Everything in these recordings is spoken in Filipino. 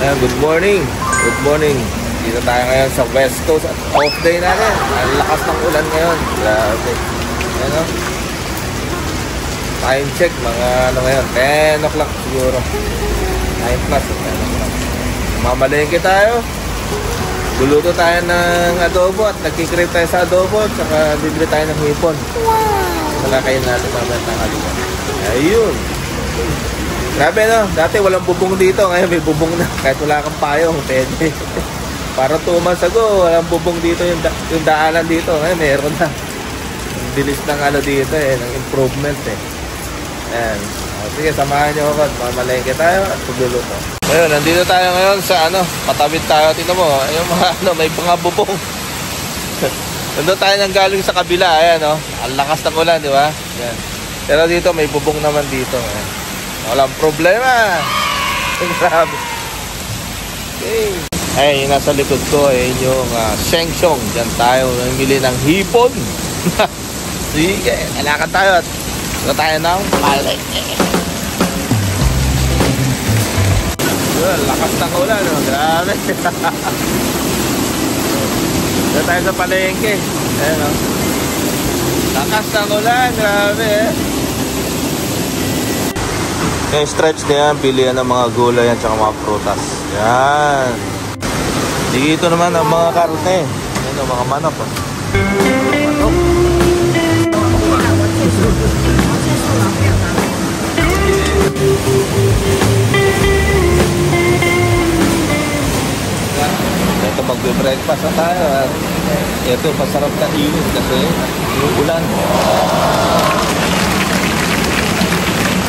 Ayan, good morning. Good morning. Dito tayo ngayon sa West Coast at off day natin. Ang lakas ng ulan ngayon. Grabe. Ayan o. Time check, mga ano ngayon, 10 o'clock siguro. 9 plus, 10 o'clock. Mamalengke tayo. Buluto tayo ng adobo at nagkikrave tayo sa adobo at saka bibili tayo ng hipon. Wow! Malakayin natin mamaya ng kaliwan. Ayun. Grabe no, dati walang bubong dito, ngayon may bubong na. Kahit wala kang payong, pwede. Para 2 months ago, walang bubong dito, yung daanan dito. Ngayon meron na. Ang bilis ng ano dito eh, ng improvement eh. Ayan. O, sige, samahan nyo ako at mamalengke tayo at pagluluto. Ngayon, nandito tayo ngayon sa ano, patawid tayo. Tingnan mo, yung mga ano, may mga bubong. Nandito tayo nang galing sa kabila, ayan o. Ang lakas ng ulan, di ba? Ayan. Pero dito, may bubong naman dito. Ayan. Walang problema. Grabe. Okay. Ay, nasa likod ko ay yung Shengshong. Diyan tayo namili ng hipon. Sige, alakad tayo at tayo ng palengke. Lakas ng ulan, no? Grabe. Dito tayo sa palengke. Ayan, no? Lakas ng ulan, grabe eh. Yung stripes na yan, pilihan ng mga gulay yan tsaka mga prutas. Yan. Dito naman ang mga karne. Yan ang mga manok. Oh. Manok. Ito magbe-breakfast na tayo. Ito masarap na init kasi yung ulan.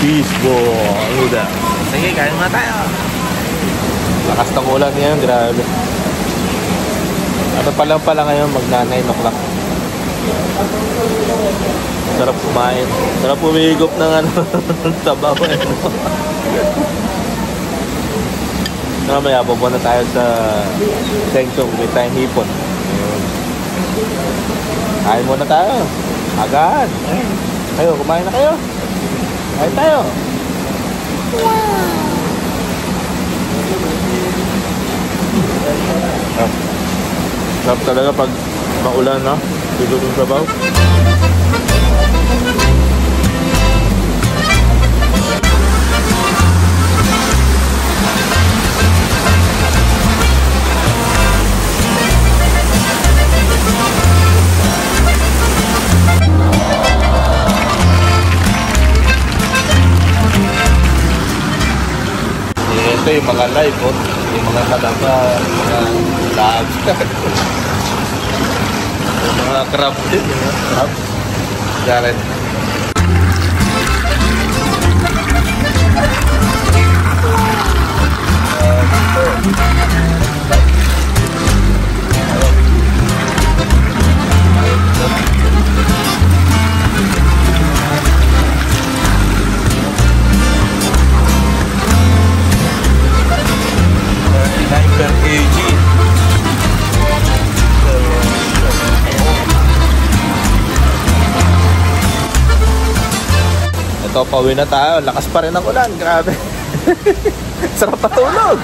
Fishball. Uda. Sige, kain muna tayo. Lakas ng ulan ngayon, grabe. Ano pa lang pala ngayon, magna 9 o'clock. Sarap kumain. Sarap umigop ng ano, sabaw. Mamaya, pupunta tayo sa Shengshong, may tayong hipon. Kain muna tayo. Agad. Kayo, kumain na kayo. Kain tayo. Wow! Sarap talaga pag maulan, no? Dito yung sabaw. Ito yung mga live, oh. Yung mga kadapa, mga vlogs. Yung mga crab din, crab. Jared. Per kg. Ito, pauwi na tayo. Lakas pa rin ang ulan. Grabe. Sarap patulog.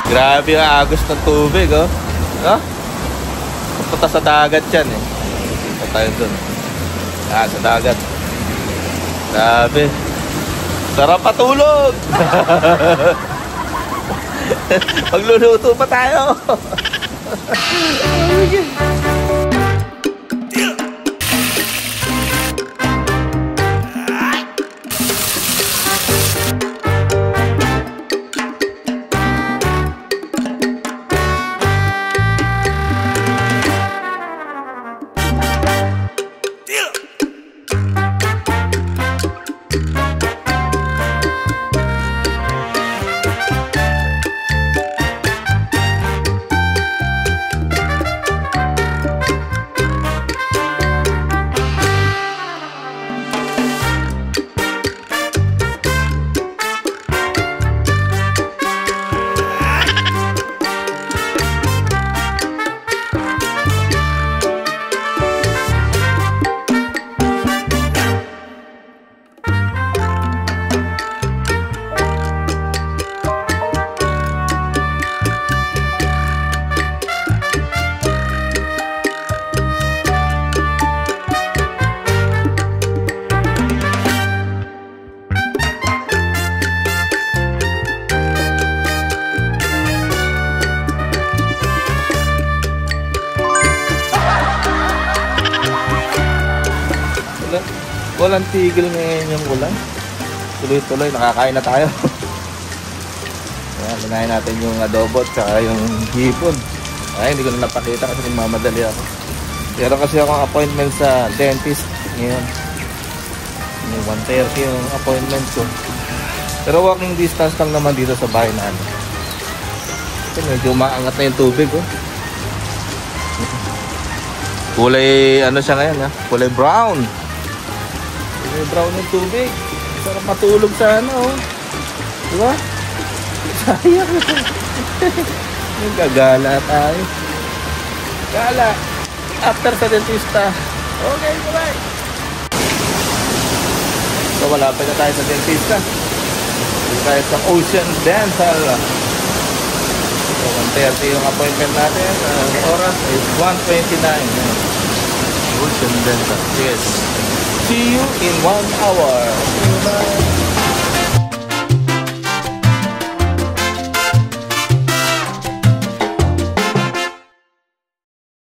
Grabe ang agos ng tubig, oh. No? Pupunta sa dagat yan, eh. Punta tayo dun. Sa dagat. Grabe. Sarap patulog. Magluluto pa tayo. Walang tigil ngayon yung ulan. Tuloy-tuloy, nakakain na tayo. Ayan, kinain natin yung adobo at saka yung hipon. Ay, hindi ko na napakita kasi nagmamadali ako. Pero kasi akong appointment sa dentist ngayon. 1:30 yung appointment ko. Pero walking distance lang naman dito sa bahay na ano. Kasi medyo maangat na yung tubig, oh. Kulay, ano siya ngayon, ha? Kulay brown. Kulay brown yung tubig. Sarap matulog sa ano, oh. Diba? Sayang. Yung gagala tayo. Gala. After sa dentista. Okay, bye-bye. So, malapit na tayo sa dentista. Dito tayo sa Ocean Dental. So, 1:30 yung appointment natin. Ang oras is 1:29. Ocean Dental. Yes. See you in 1 hour. Bye.